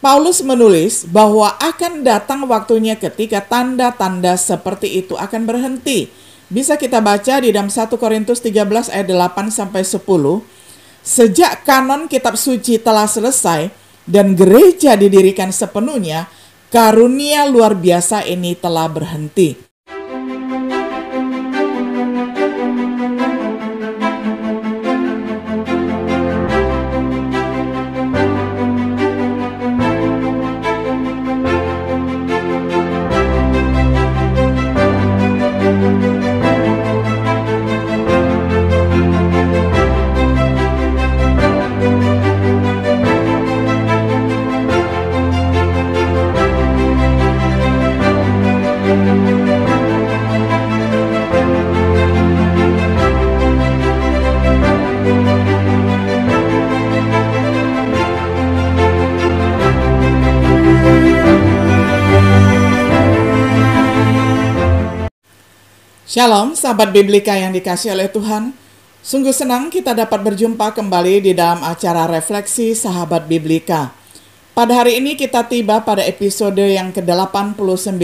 Paulus menulis bahwa akan datang waktunya ketika tanda-tanda seperti itu akan berhenti. Bisa kita baca di dalam 1 Korintus 13 ayat 8-10. Sejak kanon kitab suci telah selesai dan gereja didirikan sepenuhnya, karunia luar biasa ini telah berhenti. Shalom sahabat Biblika yang dikasihi oleh Tuhan. Sungguh senang kita dapat berjumpa kembali di dalam acara refleksi sahabat Biblika. Pada hari ini kita tiba pada episode yang ke-89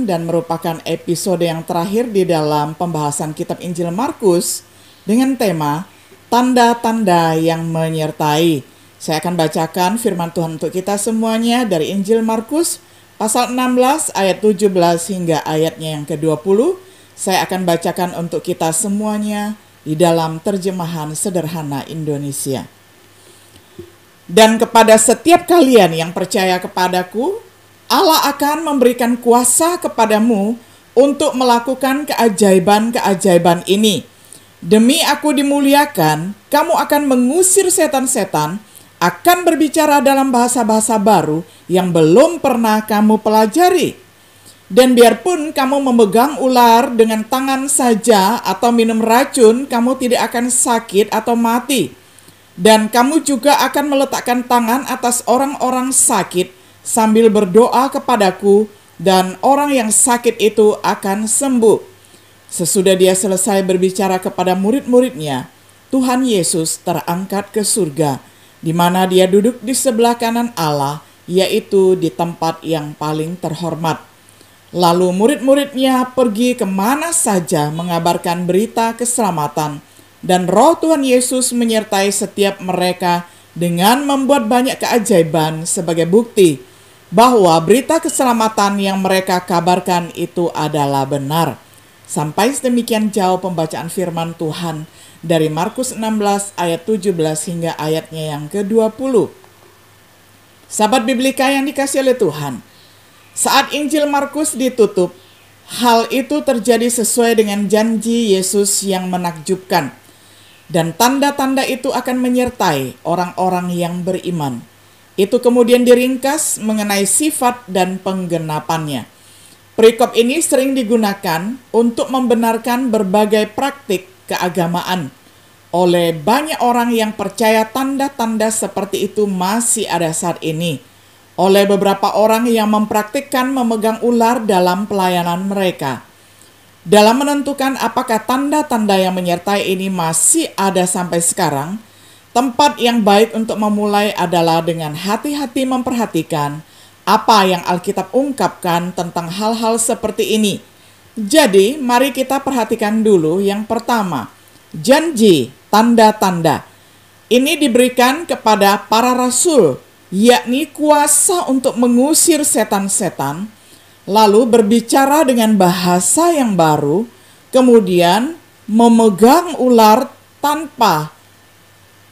dan merupakan episode yang terakhir di dalam pembahasan kitab Injil Markus dengan tema tanda-tanda yang menyertai. Saya akan bacakan firman Tuhan untuk kita semuanya dari Injil Markus pasal 16 ayat 17 hingga ayatnya yang ke-20. Saya akan bacakan untuk kita semuanya di dalam terjemahan sederhana Indonesia. Dan kepada setiap kalian yang percaya kepadaku, Allah akan memberikan kuasa kepadamu untuk melakukan keajaiban-keajaiban ini. Demi aku dimuliakan, kamu akan mengusir setan-setan, akan berbicara dalam bahasa-bahasa baru yang belum pernah kamu pelajari. Dan biarpun kamu memegang ular dengan tangan saja atau minum racun, kamu tidak akan sakit atau mati. Dan kamu juga akan meletakkan tangan atas orang-orang sakit sambil berdoa kepadaku, dan orang yang sakit itu akan sembuh. Sesudah dia selesai berbicara kepada murid-muridnya, Tuhan Yesus terangkat ke surga, di mana dia duduk di sebelah kanan Allah, yaitu di tempat yang paling terhormat. Lalu murid-muridnya pergi kemana saja mengabarkan berita keselamatan, dan Roh Tuhan Yesus menyertai setiap mereka dengan membuat banyak keajaiban sebagai bukti bahwa berita keselamatan yang mereka kabarkan itu adalah benar. Sampai sedemikian jauh pembacaan firman Tuhan dari Markus 16 ayat 17 hingga ayatnya yang ke-20. Sahabat Biblika yang dikasihi oleh Tuhan, saat Injil Markus ditutup, hal itu terjadi sesuai dengan janji Yesus yang menakjubkan. Dan tanda-tanda itu akan menyertai orang-orang yang beriman. Itu kemudian diringkas mengenai sifat dan penggenapannya. Perikop ini sering digunakan untuk membenarkan berbagai praktik keagamaan. Oleh banyak orang yang percaya tanda-tanda seperti itu masih ada saat ini. Oleh beberapa orang yang mempraktikkan memegang ular dalam pelayanan mereka. Dalam menentukan apakah tanda-tanda yang menyertai ini masih ada sampai sekarang, tempat yang baik untuk memulai adalah dengan hati-hati memperhatikan apa yang Alkitab ungkapkan tentang hal-hal seperti ini. Jadi, mari kita perhatikan dulu yang pertama, janji tanda-tanda. Ini diberikan kepada para rasul, yakni kuasa untuk mengusir setan-setan, lalu berbicara dengan bahasa yang baru, kemudian memegang ular tanpa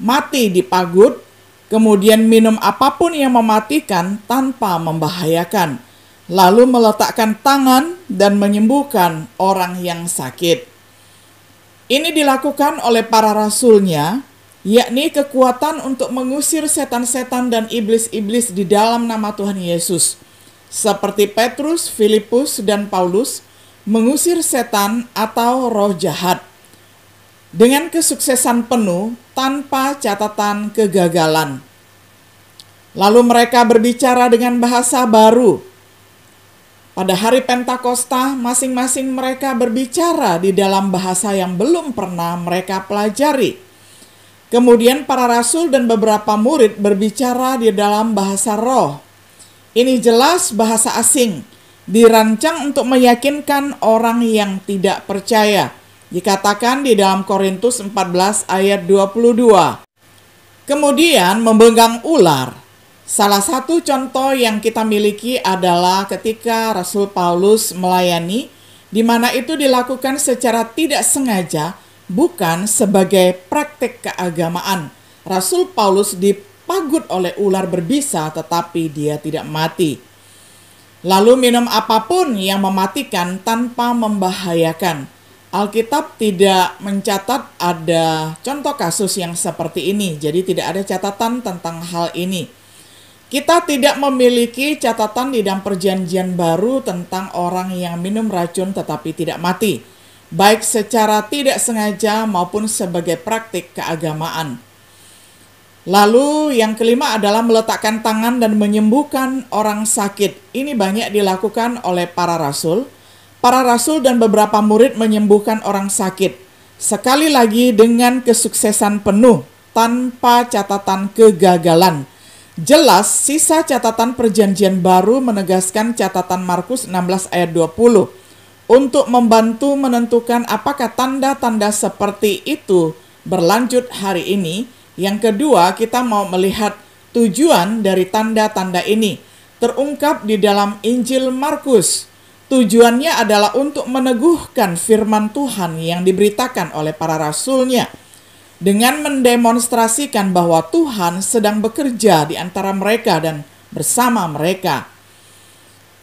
mati dipagut, kemudian minum apapun yang mematikan tanpa membahayakan, lalu meletakkan tangan dan menyembuhkan orang yang sakit. Ini dilakukan oleh para rasulnya, yakni kekuatan untuk mengusir setan-setan dan iblis-iblis di dalam nama Tuhan Yesus. Seperti Petrus, Filipus, dan Paulus mengusir setan atau roh jahat dengan kesuksesan penuh tanpa catatan kegagalan. Lalu mereka berbicara dengan bahasa baru. Pada hari Pentakosta, masing-masing mereka berbicara di dalam bahasa yang belum pernah mereka pelajari. Kemudian para rasul dan beberapa murid berbicara di dalam bahasa roh. Ini jelas bahasa asing, dirancang untuk meyakinkan orang yang tidak percaya. Dikatakan di dalam Korintus 14 ayat 22. Kemudian memegang ular. Salah satu contoh yang kita miliki adalah ketika Rasul Paulus melayani, di mana itu dilakukan secara tidak sengaja, bukan sebagai praktek keagamaan. Rasul Paulus dipagut oleh ular berbisa, tetapi dia tidak mati. Lalu minum apapun yang mematikan tanpa membahayakan. Alkitab tidak mencatat ada contoh kasus yang seperti ini, jadi tidak ada catatan tentang hal ini. Kita tidak memiliki catatan di dalam Perjanjian Baru tentang orang yang minum racun tetapi tidak mati, baik secara tidak sengaja maupun sebagai praktik keagamaan. Lalu yang kelima adalah meletakkan tangan dan menyembuhkan orang sakit. Ini banyak dilakukan oleh para rasul. Para rasul dan beberapa murid menyembuhkan orang sakit. Sekali lagi dengan kesuksesan penuh, tanpa catatan kegagalan. Jelas sisa catatan Perjanjian Baru menegaskan catatan Markus 16 ayat 20 untuk membantu menentukan apakah tanda-tanda seperti itu berlanjut hari ini. Yang kedua, kita mau melihat tujuan dari tanda-tanda ini terungkap di dalam Injil Markus. Tujuannya adalah untuk meneguhkan firman Tuhan yang diberitakan oleh para rasulnya, dengan mendemonstrasikan bahwa Tuhan sedang bekerja di antara mereka dan bersama mereka.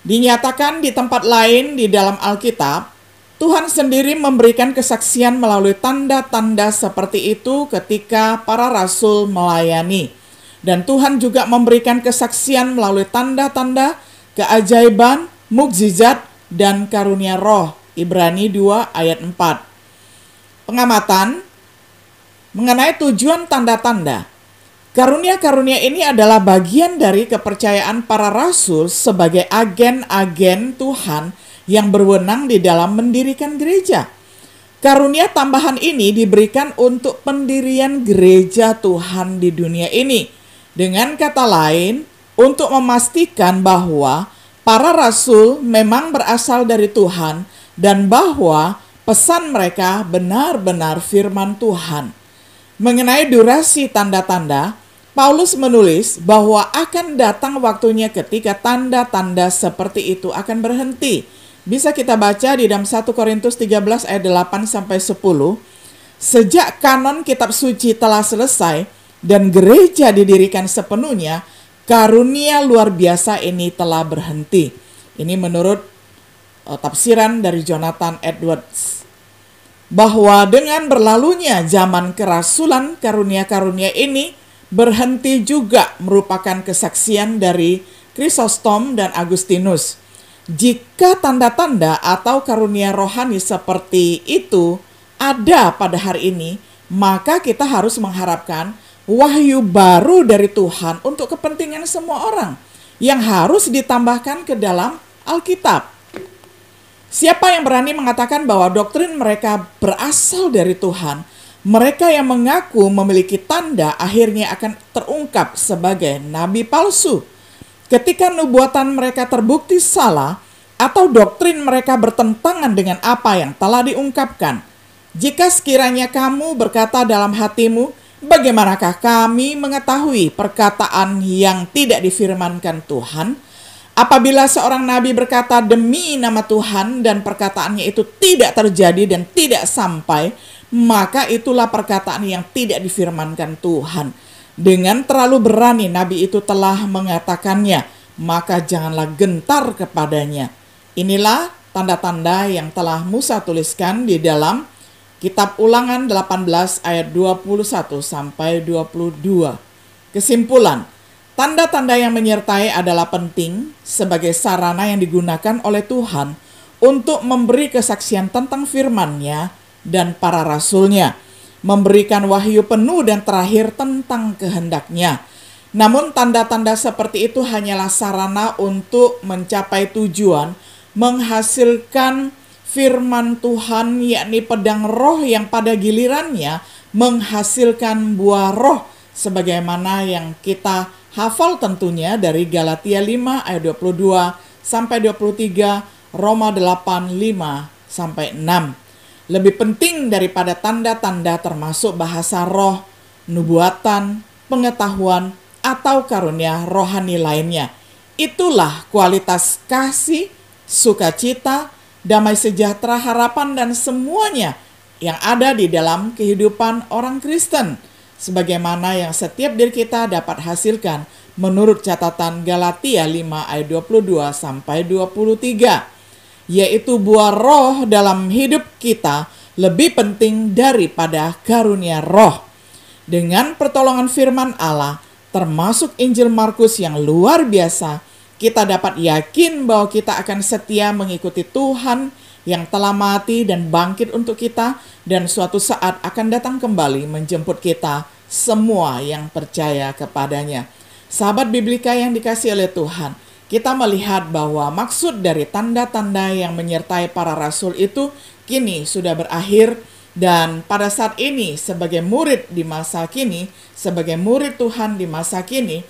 Dinyatakan di tempat lain di dalam Alkitab, Tuhan sendiri memberikan kesaksian melalui tanda-tanda seperti itu ketika para rasul melayani. Dan Tuhan juga memberikan kesaksian melalui tanda-tanda, keajaiban, mukjizat, dan karunia roh. Ibrani 2 ayat 4. Pengamatan mengenai tujuan tanda-tanda. Karunia-karunia ini adalah bagian dari kepercayaan para rasul sebagai agen-agen Tuhan yang berwenang di dalam mendirikan gereja. Karunia tambahan ini diberikan untuk pendirian gereja Tuhan di dunia ini. Dengan kata lain, untuk memastikan bahwa para rasul memang berasal dari Tuhan dan bahwa pesan mereka benar-benar firman Tuhan. Mengenai durasi tanda-tanda, Paulus menulis bahwa akan datang waktunya ketika tanda-tanda seperti itu akan berhenti. Bisa kita baca di dalam 1 Korintus 13 ayat 8-10. Sejak kanon kitab suci telah selesai dan gereja didirikan sepenuhnya, karunia luar biasa ini telah berhenti. Ini menurut tafsiran dari Jonathan Edwards. Bahwa dengan berlalunya zaman kerasulan, karunia-karunia ini berhenti juga merupakan kesaksian dari Chrysostom dan Agustinus. Jika tanda-tanda atau karunia rohani seperti itu ada pada hari ini, maka kita harus mengharapkan wahyu baru dari Tuhan untuk kepentingan semua orang yang harus ditambahkan ke dalam Alkitab. Siapa yang berani mengatakan bahwa doktrin mereka berasal dari Tuhan, mereka yang mengaku memiliki tanda akhirnya akan terungkap sebagai nabi palsu. Ketika nubuatan mereka terbukti salah atau doktrin mereka bertentangan dengan apa yang telah diungkapkan. Jika sekiranya kamu berkata dalam hatimu, bagaimanakah kami mengetahui perkataan yang tidak difirmankan Tuhan? Apabila seorang nabi berkata demi nama Tuhan dan perkataannya itu tidak terjadi dan tidak sampai, maka itulah perkataan yang tidak difirmankan Tuhan. Dengan terlalu berani nabi itu telah mengatakannya, maka janganlah gentar kepadanya. Inilah tanda-tanda yang telah Musa tuliskan di dalam Kitab Ulangan 18 ayat 21-22. Kesimpulan, tanda-tanda yang menyertai adalah penting sebagai sarana yang digunakan oleh Tuhan untuk memberi kesaksian tentang firman-Nya dan para rasulnya, memberikan wahyu penuh dan terakhir tentang kehendak-Nya. Namun tanda-tanda seperti itu hanyalah sarana untuk mencapai tujuan, menghasilkan firman Tuhan, yakni pedang roh yang pada gilirannya menghasilkan buah roh sebagaimana yang kita Hafal tentunya dari Galatia 5 ayat 22 sampai 23, Roma 8, 5 sampai 6. Lebih penting daripada tanda-tanda termasuk bahasa roh, nubuatan, pengetahuan, atau karunia rohani lainnya. Itulah kualitas kasih, sukacita, damai sejahtera, harapan, dan semuanya yang ada di dalam kehidupan orang Kristen, sebagaimana yang setiap diri kita dapat hasilkan menurut catatan Galatia 5 ayat 22 sampai 23, yaitu buah roh dalam hidup kita lebih penting daripada karunia roh. Dengan pertolongan firman Allah, termasuk Injil Markus yang luar biasa, kita dapat yakin bahwa kita akan setia mengikuti Tuhan yang telah mati dan bangkit untuk kita, dan suatu saat akan datang kembali menjemput kita semua yang percaya kepadanya. Sahabat Biblika yang dikasihi oleh Tuhan, kita melihat bahwa maksud dari tanda-tanda yang menyertai para rasul itu kini sudah berakhir, dan pada saat ini sebagai murid di masa kini, sebagai murid Tuhan di masa kini,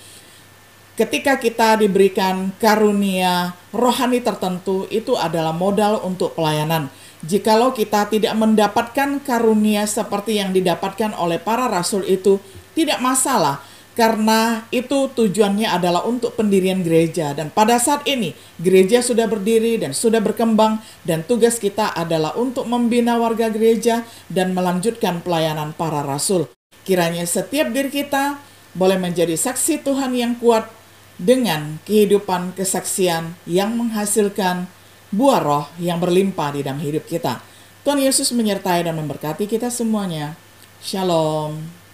ketika kita diberikan karunia rohani tertentu, itu adalah modal untuk pelayanan. Jikalau kita tidak mendapatkan karunia seperti yang didapatkan oleh para rasul itu, tidak masalah, karena itu tujuannya adalah untuk pendirian gereja. Dan pada saat ini, gereja sudah berdiri dan sudah berkembang, dan tugas kita adalah untuk membina warga gereja dan melanjutkan pelayanan para rasul. Kiranya setiap diri kita boleh menjadi saksi Tuhan yang kuat, dengan kehidupan kesaksian yang menghasilkan buah roh yang berlimpah di dalam hidup kita. Tuhan Yesus menyertai dan memberkati kita semuanya. Shalom.